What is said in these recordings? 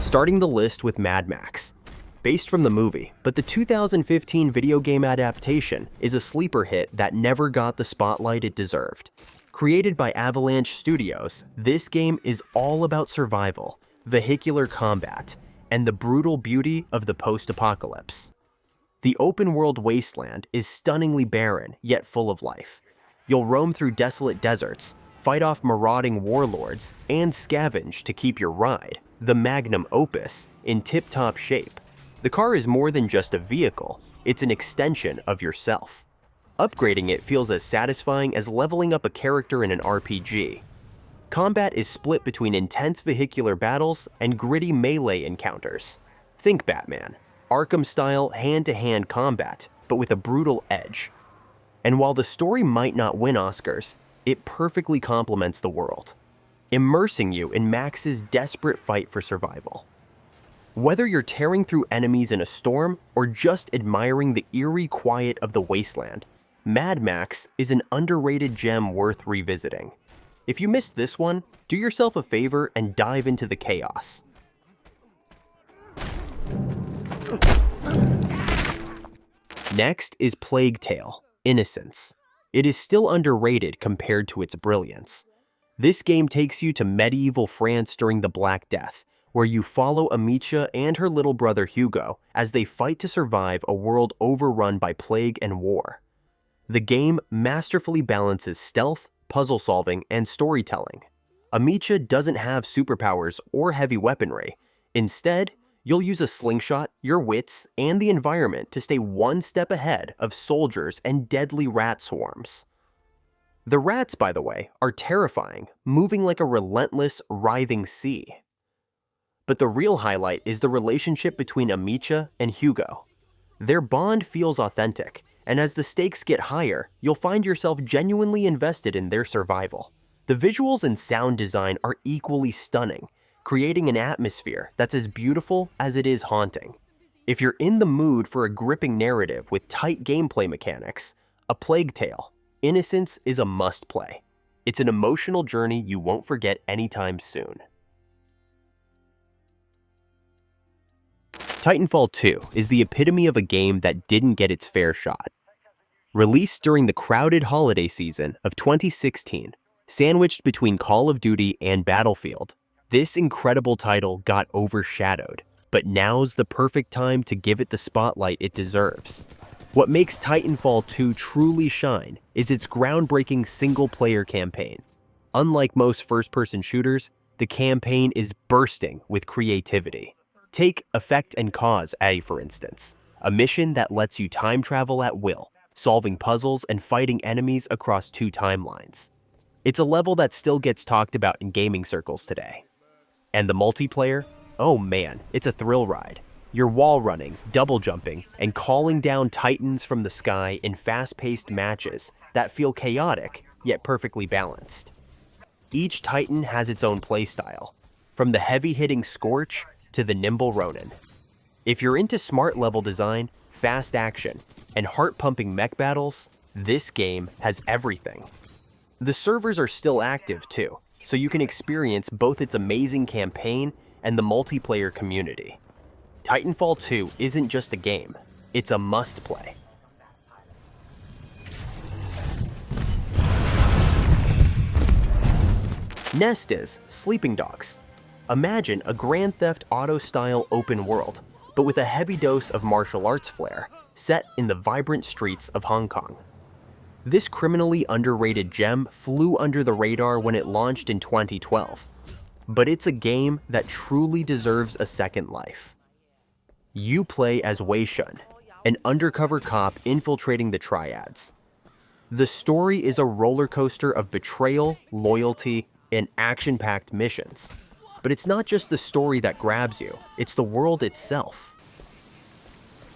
Starting the list with Mad Max. Based from the movie, but the 2015 video game adaptation is a sleeper hit that never got the spotlight it deserved. Created by Avalanche Studios, this game is all about survival, vehicular combat, and the brutal beauty of the post-apocalypse. The open-world wasteland is stunningly barren, yet full of life. You'll roam through desolate deserts, fight off marauding warlords, and scavenge to keep your ride, the magnum opus, in tip-top shape. The car is more than just a vehicle, it's an extension of yourself. Upgrading it feels as satisfying as leveling up a character in an RPG. Combat is split between intense vehicular battles and gritty melee encounters. Think Batman, Arkham-style hand-to-hand combat, but with a brutal edge. And while the story might not win Oscars, it perfectly complements the world, immersing you in Max's desperate fight for survival. Whether you're tearing through enemies in a storm or just admiring the eerie quiet of the wasteland, Mad Max is an underrated gem worth revisiting. If you missed this one, do yourself a favor and dive into the chaos. Next is Plague Tale: Innocence. It is still underrated compared to its brilliance. This game takes you to medieval France during the Black Death, where you follow Amicia and her little brother Hugo as they fight to survive a world overrun by plague and war. The game masterfully balances stealth, puzzle solving, and storytelling. Amicia doesn't have superpowers or heavy weaponry. Instead, you'll use a slingshot, your wits, and the environment to stay one step ahead of soldiers and deadly rat swarms. The rats, by the way, are terrifying, moving like a relentless, writhing sea. But the real highlight is the relationship between Amicia and Hugo. Their bond feels authentic, and as the stakes get higher, you'll find yourself genuinely invested in their survival. The visuals and sound design are equally stunning, creating an atmosphere that's as beautiful as it is haunting. If you're in the mood for a gripping narrative with tight gameplay mechanics, A Plague Tale: Innocence is a must-play. It's an emotional journey you won't forget anytime soon. Titanfall 2 is the epitome of a game that didn't get its fair shot. Released during the crowded holiday season of 2016, sandwiched between Call of Duty and Battlefield, this incredible title got overshadowed, but now's the perfect time to give it the spotlight it deserves. What makes Titanfall 2 truly shine is its groundbreaking single-player campaign. Unlike most first-person shooters, the campaign is bursting with creativity. Take Effect and Cause A, for instance, a mission that lets you time travel at will, solving puzzles and fighting enemies across two timelines. It's a level that still gets talked about in gaming circles today. And the multiplayer? Oh man, it's a thrill ride. You're wall running, double jumping, and calling down titans from the sky in fast-paced matches that feel chaotic, yet perfectly balanced. Each titan has its own playstyle, from the heavy-hitting Scorch to the nimble Ronin. If you're into smart level design, fast action, and heart-pumping mech battles, this game has everything. The servers are still active too, so you can experience both its amazing campaign and the multiplayer community. Titanfall 2 isn't just a game, it's a must-play. Next is Sleeping Dogs. Imagine a Grand Theft Auto-style open world, but with a heavy dose of martial arts flair, set in the vibrant streets of Hong Kong. This criminally underrated gem flew under the radar when it launched in 2012, but it's a game that truly deserves a second life. You play as Wei Shun, an undercover cop infiltrating the Triads. The story is a roller coaster of betrayal, loyalty, and action-packed missions. But it's not just the story that grabs you, it's the world itself.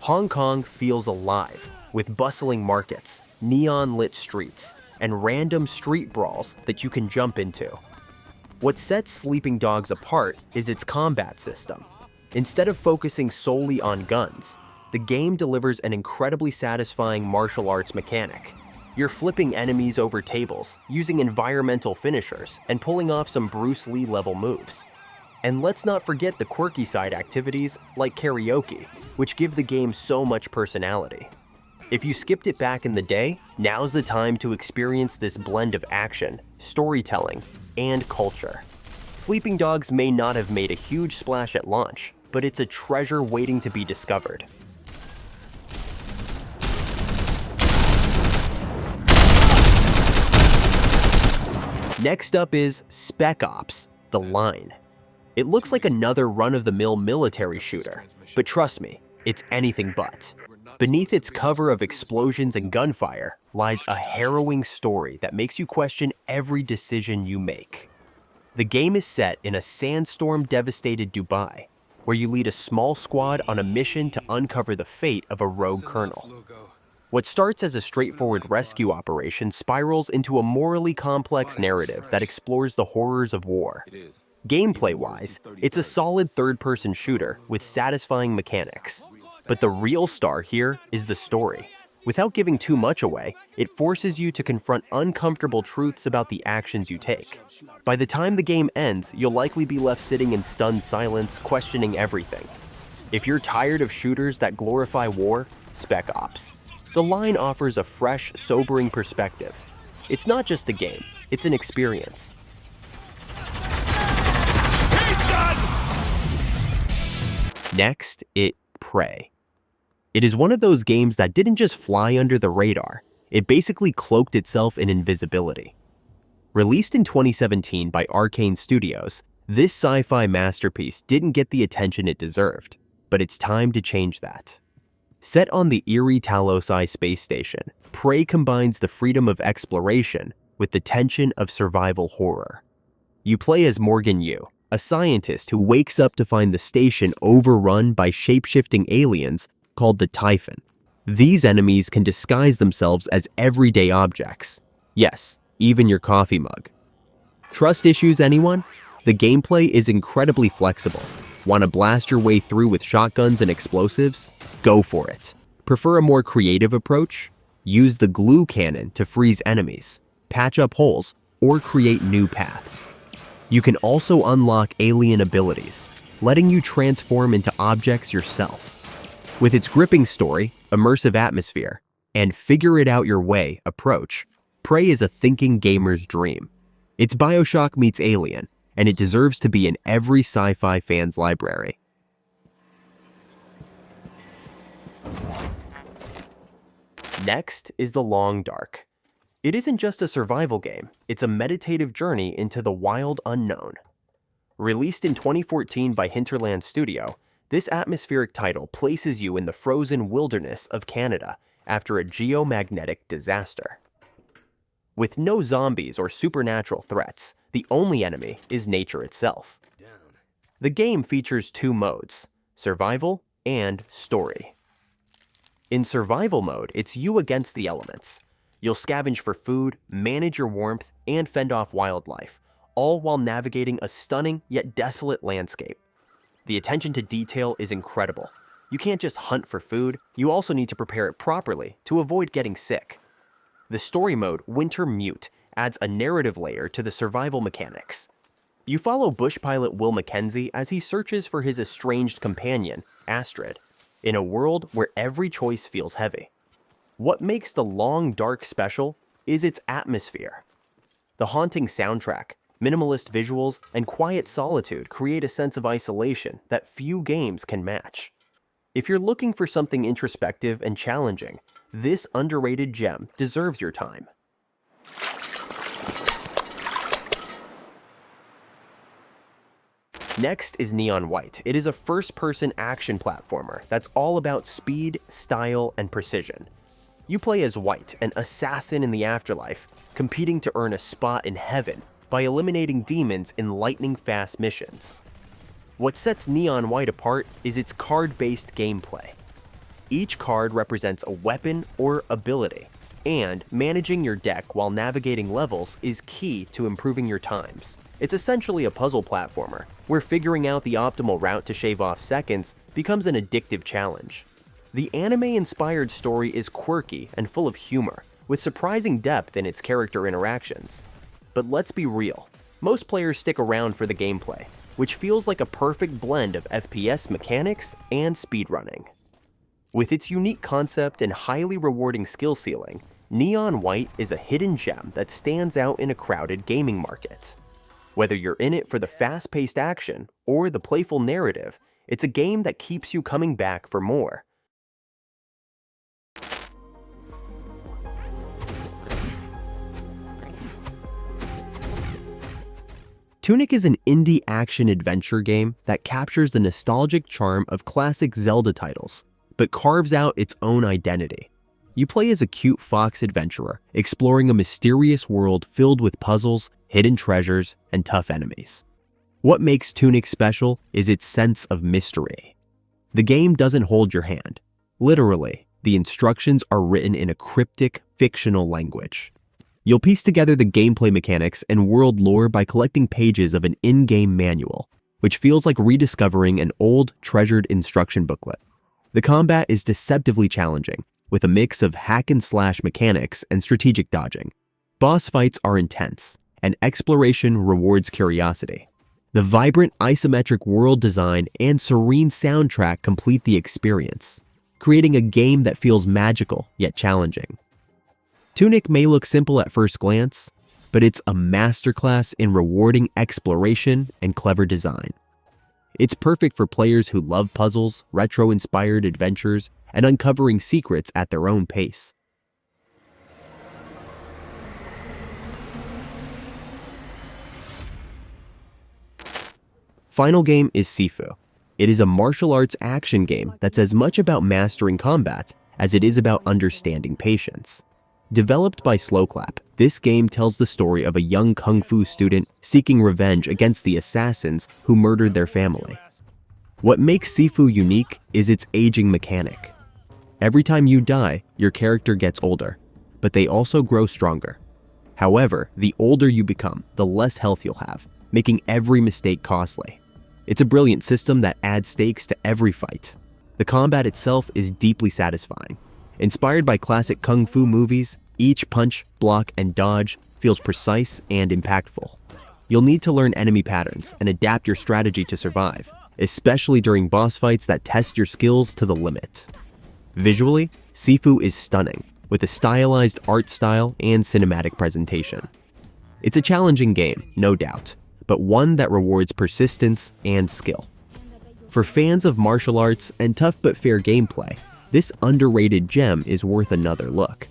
Hong Kong feels alive, with bustling markets, neon-lit streets, and random street brawls that you can jump into. What sets Sleeping Dogs apart is its combat system. Instead of focusing solely on guns, the game delivers an incredibly satisfying martial arts mechanic. You're flipping enemies over tables, using environmental finishers, and pulling off some Bruce Lee-level moves. And let's not forget the quirky side activities like karaoke, which give the game so much personality. If you skipped it back in the day, now's the time to experience this blend of action, storytelling, and culture. Sleeping Dogs may not have made a huge splash at launch, but it's a treasure waiting to be discovered. Next up is Spec Ops: The Line. It looks like another run-of-the-mill military shooter, but trust me, it's anything but. Beneath its cover of explosions and gunfire lies a harrowing story that makes you question every decision you make. The game is set in a sandstorm-devastated Dubai, where you lead a small squad on a mission to uncover the fate of a rogue colonel. What starts as a straightforward rescue operation spirals into a morally complex narrative that explores the horrors of war. Gameplay-wise, it's a solid third-person shooter with satisfying mechanics. But the real star here is the story. Without giving too much away, it forces you to confront uncomfortable truths about the actions you take. By the time the game ends, you'll likely be left sitting in stunned silence, questioning everything. If you're tired of shooters that glorify war, Spec Ops: The Line offers a fresh, sobering perspective. It's not just a game, it's an experience. Next, Prey. It is one of those games that didn't just fly under the radar, it basically cloaked itself in invisibility. Released in 2017 by Arcane Studios, this sci-fi masterpiece didn't get the attention it deserved, but it's time to change that. Set on the eerie Talos I space station, Prey combines the freedom of exploration with the tension of survival horror. You play as Morgan Yu, a scientist who wakes up to find the station overrun by shape-shifting aliens called the Typhon. These enemies can disguise themselves as everyday objects. Yes, even your coffee mug. Trust issues, anyone? The gameplay is incredibly flexible. Want to blast your way through with shotguns and explosives? Go for it. Prefer a more creative approach? Use the glue cannon to freeze enemies, patch up holes, or create new paths. You can also unlock alien abilities, letting you transform into objects yourself. With its gripping story, immersive atmosphere, and figure-it-out-your-way approach, Prey is a thinking gamer's dream. It's BioShock meets Alien, and it deserves to be in every sci-fi fan's library. Next is The Long Dark. It isn't just a survival game, it's a meditative journey into the wild unknown. Released in 2014 by Hinterland Studio, this atmospheric title places you in the frozen wilderness of Canada after a geomagnetic disaster. With no zombies or supernatural threats, the only enemy is nature itself. The game features two modes, survival and story. In survival mode, it's you against the elements. You'll scavenge for food, manage your warmth, and fend off wildlife, all while navigating a stunning yet desolate landscape. The attention to detail is incredible. You can't just hunt for food, you also need to prepare it properly to avoid getting sick. The story mode, Winter Mute, adds a narrative layer to the survival mechanics. You follow bush pilot Will Mackenzie as he searches for his estranged companion, Astrid, in a world where every choice feels heavy. What makes The Long Dark special is its atmosphere. The haunting soundtrack, minimalist visuals, and quiet solitude create a sense of isolation that few games can match. If you're looking for something introspective and challenging, this underrated gem deserves your time. Next is Neon White. It is a first-person action platformer that's all about speed, style, and precision. You play as White, an assassin in the afterlife, competing to earn a spot in heaven by eliminating demons in lightning-fast missions. What sets Neon White apart is its card-based gameplay. Each card represents a weapon or ability, and managing your deck while navigating levels is key to improving your times. It's essentially a puzzle platformer, where figuring out the optimal route to shave off seconds becomes an addictive challenge. The anime-inspired story is quirky and full of humor, with surprising depth in its character interactions. But let's be real, most players stick around for the gameplay. which feels like a perfect blend of FPS mechanics and speedrunning. With its unique concept and highly rewarding skill ceiling, Neon White is a hidden gem that stands out in a crowded gaming market. Whether you're in it for the fast-paced action or the playful narrative, it's a game that keeps you coming back for more. Tunic is an indie action-adventure game that captures the nostalgic charm of classic Zelda titles, but carves out its own identity. You play as a cute fox adventurer, exploring a mysterious world filled with puzzles, hidden treasures, and tough enemies. What makes Tunic special is its sense of mystery. The game doesn't hold your hand. Literally, the instructions are written in a cryptic, fictional language. You'll piece together the gameplay mechanics and world lore by collecting pages of an in-game manual, which feels like rediscovering an old, treasured instruction booklet. The combat is deceptively challenging, with a mix of hack-and-slash mechanics and strategic dodging. Boss fights are intense, and exploration rewards curiosity. The vibrant isometric world design and serene soundtrack complete the experience, creating a game that feels magical yet challenging. Tunic may look simple at first glance, but it's a masterclass in rewarding exploration and clever design. It's perfect for players who love puzzles, retro-inspired adventures, and uncovering secrets at their own pace. Final game is Sifu. It is a martial arts action game that's as much about mastering combat as it is about understanding patience. Developed by Slowclap, this game tells the story of a young kung fu student seeking revenge against the assassins who murdered their family. What makes Sifu unique is its aging mechanic. Every time you die, your character gets older, but they also grow stronger. However, the older you become, the less health you'll have, making every mistake costly. It's a brilliant system that adds stakes to every fight. The combat itself is deeply satisfying. Inspired by classic kung fu movies, each punch, block, and dodge feels precise and impactful. You'll need to learn enemy patterns and adapt your strategy to survive, especially during boss fights that test your skills to the limit. Visually, Sifu is stunning, with a stylized art style and cinematic presentation. It's a challenging game, no doubt, but one that rewards persistence and skill. For fans of martial arts and tough but fair gameplay, this underrated gem is worth another look.